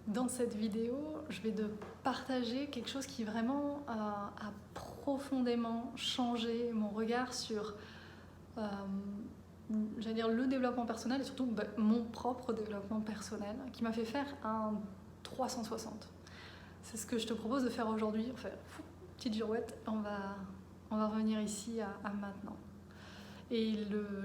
Dans cette vidéo, je vais te partager quelque chose qui vraiment a profondément changé mon regard sur j'allais dire le développement personnel et surtout mon propre développement personnel, qui m'a fait faire un 360. C'est ce que je te propose de faire aujourd'hui. Enfin, petite girouette, on va revenir ici à maintenant. Et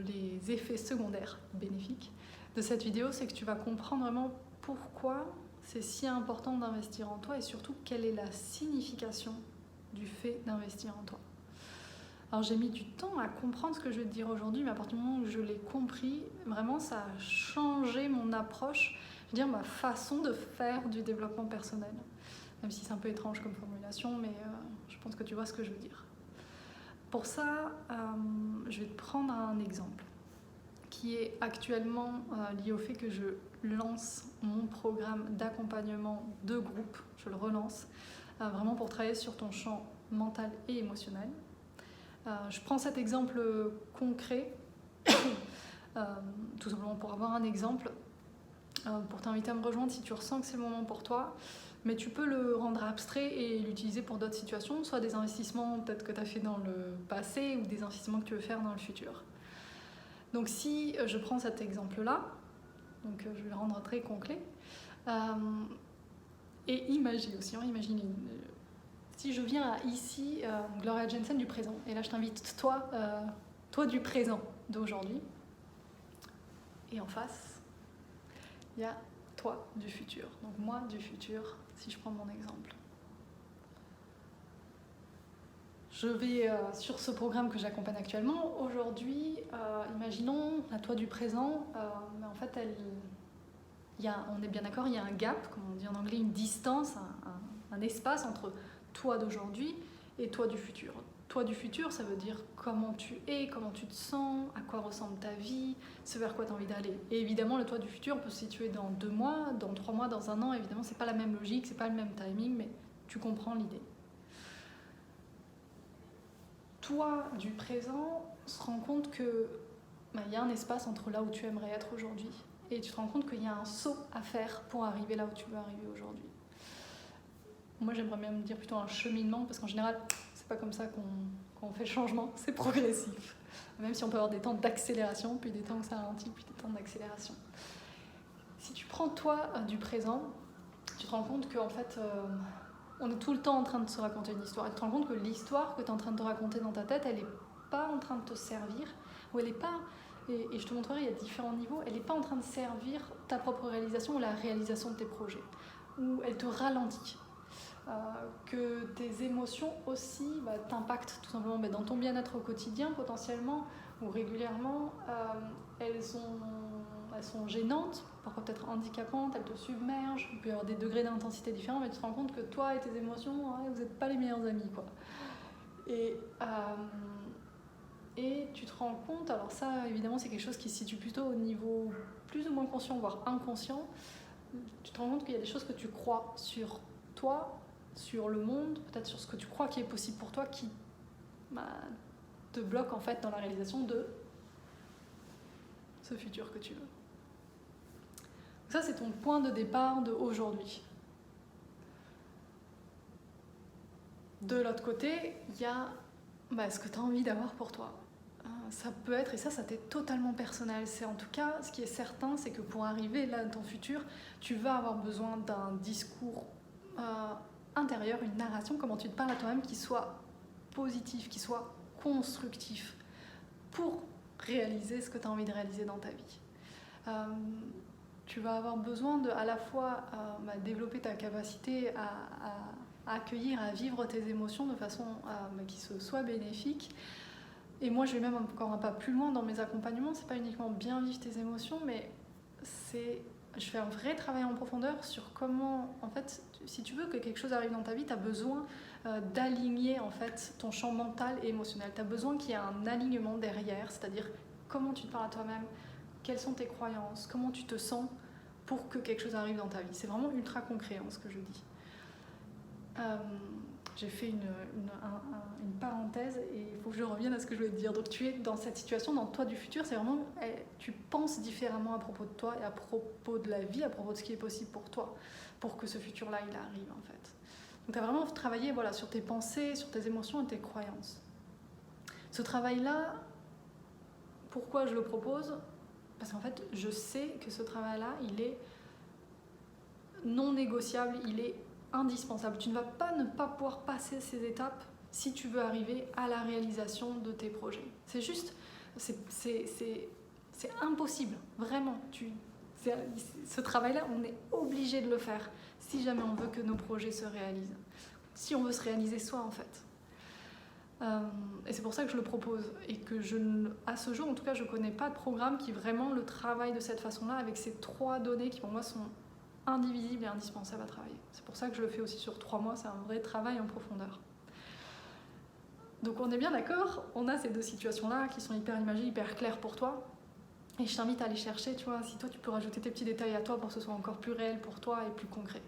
les effets secondaires bénéfiques de cette vidéo, c'est que tu vas comprendre vraiment pourquoi c'est si important d'investir en toi et surtout quelle est la signification du fait d'investir en toi. Alors j'ai mis du temps à comprendre ce que je vais te dire aujourd'hui, mais à partir du moment où je l'ai compris, vraiment ça a changé mon approche, je veux dire ma façon de faire du développement personnel. Même si c'est un peu étrange comme formulation, mais je pense que tu vois ce que je veux dire. Pour ça, je vais te prendre un exemple qui est actuellement lié au fait que je lance mon programme d'accompagnement de groupe, je le relance, vraiment pour travailler sur ton champ mental et émotionnel. Je prends cet exemple concret, tout simplement pour avoir un exemple, pour t'inviter à me rejoindre si tu ressens que c'est le moment pour toi, mais tu peux le rendre abstrait et l'utiliser pour d'autres situations, soit des investissements peut-être que tu as fait dans le passé ou des investissements que tu veux faire dans le futur. Donc si je prends cet exemple-là, donc je vais le rendre très concret, et imagine aussi, si je viens ici, Gloria Jensen du présent, et là je t'invite toi du présent d'aujourd'hui, et en face, il y a toi du futur, donc moi du futur, si je prends mon exemple. Je vais sur ce programme que j'accompagne actuellement. Aujourd'hui, imaginons la toi du présent, mais en fait, on est bien d'accord, il y a un gap, comme on dit en anglais, une distance, un espace entre toi d'aujourd'hui et toi du futur. Toi du futur, ça veut dire comment tu es, comment tu te sens, à quoi ressemble ta vie, ce vers quoi tu as envie d'aller. Et évidemment, le toi du futur peut se situer dans 2 mois, dans 3 mois, dans 1 an. Évidemment, c'est pas la même logique, c'est pas le même timing, mais tu comprends l'idée. Toi du présent se rend compte que y a un espace entre là où tu aimerais être aujourd'hui et tu te rends compte qu'il y a un saut à faire pour arriver là où tu veux arriver aujourd'hui. Moi j'aimerais même dire plutôt un cheminement, parce qu'en général c'est pas comme ça qu'on fait le changement, c'est progressif. Même si on peut avoir des temps d'accélération, puis des temps où ça ralentit, puis des temps d'accélération. Si tu prends toi du présent, tu te rends compte qu'en fait on est tout le temps en train de se raconter une histoire. Et tu te rends compte que l'histoire que tu es en train de te raconter dans ta tête, elle n'est pas en train de te servir, ou elle n'est pas, et je te montrerai, il y a différents niveaux, elle n'est pas en train de servir ta propre réalisation ou la réalisation de tes projets, ou elle te ralentit. Que tes émotions aussi t'impactent tout simplement dans ton bien-être au quotidien potentiellement, ou régulièrement, elles sont gênantes, parfois peut-être handicapantes, elles te submergent, il peut y avoir des degrés d'intensité différents, mais tu te rends compte que toi et tes émotions, vous n'êtes pas les meilleurs amis, quoi. Et tu te rends compte, alors ça évidemment c'est quelque chose qui se situe plutôt au niveau plus ou moins conscient, voire inconscient, tu te rends compte qu'il y a des choses que tu crois sur toi, sur le monde, peut-être sur ce que tu crois qui est possible pour toi, qui te bloquent en fait dans la réalisation de ce futur que tu veux. Ça, c'est ton point de départ d'aujourd'hui. De l'autre côté, il y a ce que tu as envie d'avoir pour toi. Ça peut être, et ça t'est totalement personnel. C'est en tout cas, ce qui est certain, c'est que pour arriver là dans ton futur, tu vas avoir besoin d'un discours intérieur, une narration, comment tu te parles à toi-même, qui soit positif, qui soit constructif, pour réaliser ce que tu as envie de réaliser dans ta vie. Tu vas avoir besoin de à la fois développer ta capacité à accueillir, à vivre tes émotions de façon qui soit bénéfique. Et moi, je vais même encore un pas plus loin dans mes accompagnements. C'est pas uniquement bien vivre tes émotions, mais je fais un vrai travail en profondeur sur comment, en fait, si tu veux que quelque chose arrive dans ta vie, tu as besoin d'aligner en fait ton champ mental et émotionnel. Tu as besoin qu'il y ait un alignement derrière, c'est-à-dire comment tu te parles à toi-même, quelles sont tes croyances, comment tu te sens pour que quelque chose arrive dans ta vie. C'est vraiment ultra concret ce que je dis. j'ai fait une parenthèse et il faut que je revienne à ce que je voulais te dire. Donc tu es dans cette situation, dans toi du futur, c'est vraiment, tu penses différemment à propos de toi et à propos de la vie, à propos de ce qui est possible pour toi, pour que ce futur-là, il arrive en fait. Donc tu as vraiment travaillé voilà, sur tes pensées, sur tes émotions et tes croyances. Ce travail-là, pourquoi je le propose? Parce qu'en fait, je sais que ce travail-là, il est non négociable, il est indispensable. Tu ne vas pas ne pas pouvoir passer ces étapes si tu veux arriver à la réalisation de tes projets. C'est juste, c'est impossible, vraiment. Ce travail-là, on est obligé de le faire si jamais on veut que nos projets se réalisent. Si on veut se réaliser soi, en fait. Et c'est pour ça que je le propose et que à ce jour, en tout cas, je ne connais pas de programme qui vraiment le travaille de cette façon-là avec ces 3 données qui pour moi sont indivisibles et indispensables à travailler. C'est pour ça que je le fais aussi sur 3 mois, c'est un vrai travail en profondeur. Donc on est bien d'accord, on a ces 2 situations-là qui sont hyper imagées, hyper claires pour toi. Et je t'invite à aller chercher, tu vois, si toi tu peux rajouter tes petits détails à toi pour que ce soit encore plus réel pour toi et plus concret.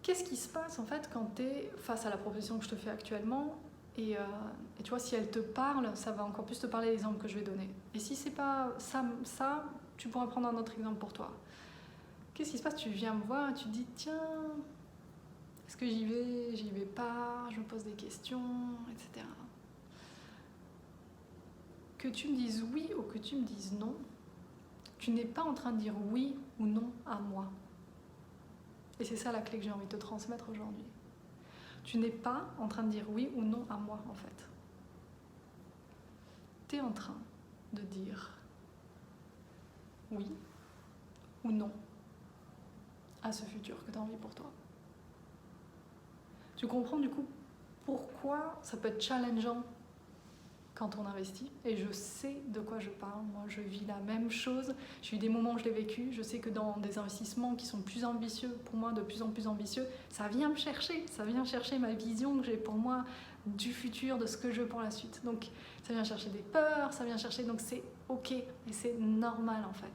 Qu'est-ce qui se passe en fait quand tu es face à la proposition que je te fais actuellement et tu vois, si elle te parle, ça va encore plus te parler des exemples que je vais donner. Et si c'est pas ça, tu pourras prendre un autre exemple pour toi. Qu'est-ce qui se passe? Tu viens me voir et tu te dis, tiens, est-ce que j'y vais pas, je me pose des questions, etc. Que tu me dises oui ou que tu me dises non, tu n'es pas en train de dire oui ou non à moi. Et c'est ça la clé que j'ai envie de te transmettre aujourd'hui. Tu n'es pas en train de dire oui ou non à moi, en fait. Tu es en train de dire oui ou non à ce futur que tu as envie pour toi. Tu comprends du coup pourquoi ça peut être challengeant quand on investit, et je sais de quoi je parle. Moi, je vis la même chose. J'ai eu des moments où je l'ai vécu. Je sais que dans des investissements qui sont plus ambitieux, pour moi, de plus en plus ambitieux, ça vient me chercher. Ça vient chercher ma vision que j'ai pour moi du futur, de ce que je veux pour la suite. Donc, ça vient chercher des peurs, ça vient chercher... Donc, c'est OK et c'est normal, en fait.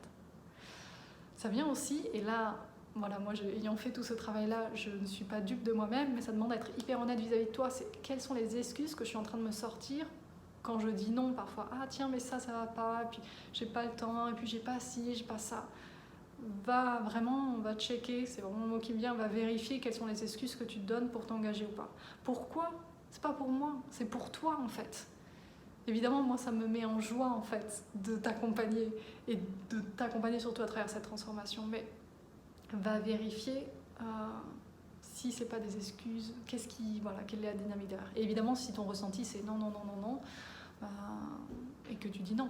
Ça vient aussi, et là... Voilà, moi, ayant fait tout ce travail-là, je ne suis pas dupe de moi-même, mais ça demande d'être hyper honnête vis-à-vis de toi. Quelles sont les excuses que je suis en train de me sortir quand je dis non parfois? Ah tiens, mais ça va pas, et puis j'ai pas le temps, et puis j'ai pas ci, j'ai pas ça. Va checker, c'est vraiment le mot qui me vient, va vérifier quelles sont les excuses que tu te donnes pour t'engager ou pas. Pourquoi? C'est pas pour moi, c'est pour toi en fait. Évidemment, moi, ça me met en joie en fait de t'accompagner et de t'accompagner surtout à travers cette transformation, mais va vérifier si c'est pas des excuses, quelle est la dynamique derrière. Et évidemment, si ton ressenti c'est non, et que tu dis non,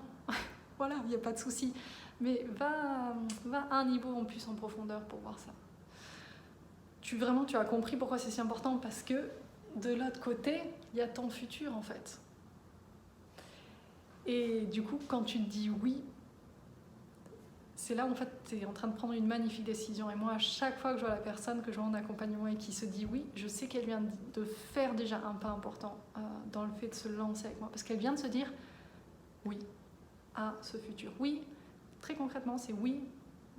voilà, il n'y a pas de souci. Mais va un niveau en plus en profondeur pour voir ça. Tu as compris pourquoi c'est si important, parce que de l'autre côté, il y a ton futur en fait. Et du coup, quand tu te dis oui, c'est là où en fait tu es en train de prendre une magnifique décision. Et moi, à chaque fois que je vois la personne que je vois en accompagnement et qui se dit oui, je sais qu'elle vient de faire déjà un pas important dans le fait de se lancer avec moi. Parce qu'elle vient de se dire oui à ce futur. Oui, très concrètement, c'est oui,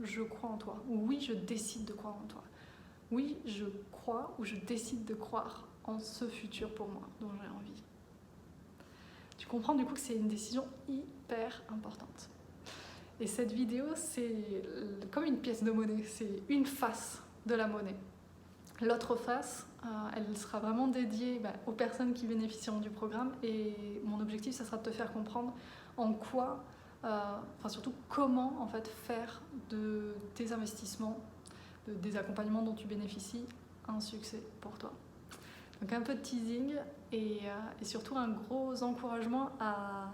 je crois en toi. Ou oui, je décide de croire en toi. Oui, je crois ou je décide de croire en ce futur pour moi dont j'ai envie. Tu comprends du coup que c'est une décision hyper importante. Et cette vidéo, c'est comme une pièce de monnaie, c'est une face de la monnaie. L'autre face, elle sera vraiment dédiée aux personnes qui bénéficieront du programme, et mon objectif, ça sera de te faire comprendre en quoi, surtout comment en fait faire de tes investissements, des accompagnements dont tu bénéficies, un succès pour toi. Donc un peu de teasing et surtout un gros encouragement à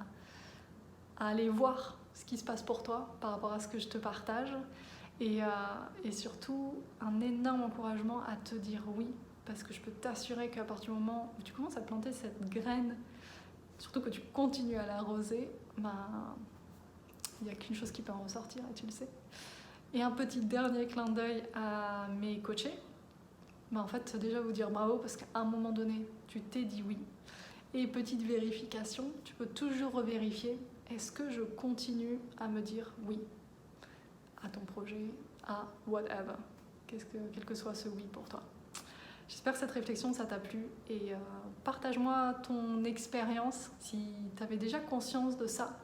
aller voir ce qui se passe pour toi par rapport à ce que je te partage, et surtout un énorme encouragement à te dire oui, parce que je peux t'assurer qu'à partir du moment où tu commences à planter cette graine, surtout que tu continues à l'arroser, il n'y a qu'une chose qui peut en ressortir, et tu le sais. Et un petit dernier clin d'œil à mes coachés, en fait déjà vous dire bravo, parce qu'à un moment donné tu t'es dit oui, et petite vérification, tu peux toujours revérifier. Est-ce que je continue à me dire oui à ton projet, à whatever, quel que soit ce oui pour toi? J'espère que cette réflexion, ça t'a plu et partage-moi ton expérience si tu avais déjà conscience de ça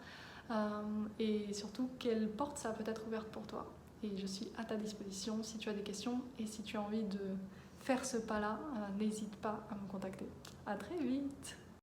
et surtout quelle porte ça a peut-être ouverte pour toi. Et je suis à ta disposition si tu as des questions et si tu as envie de faire ce pas-là, n'hésite pas à me contacter. À très vite!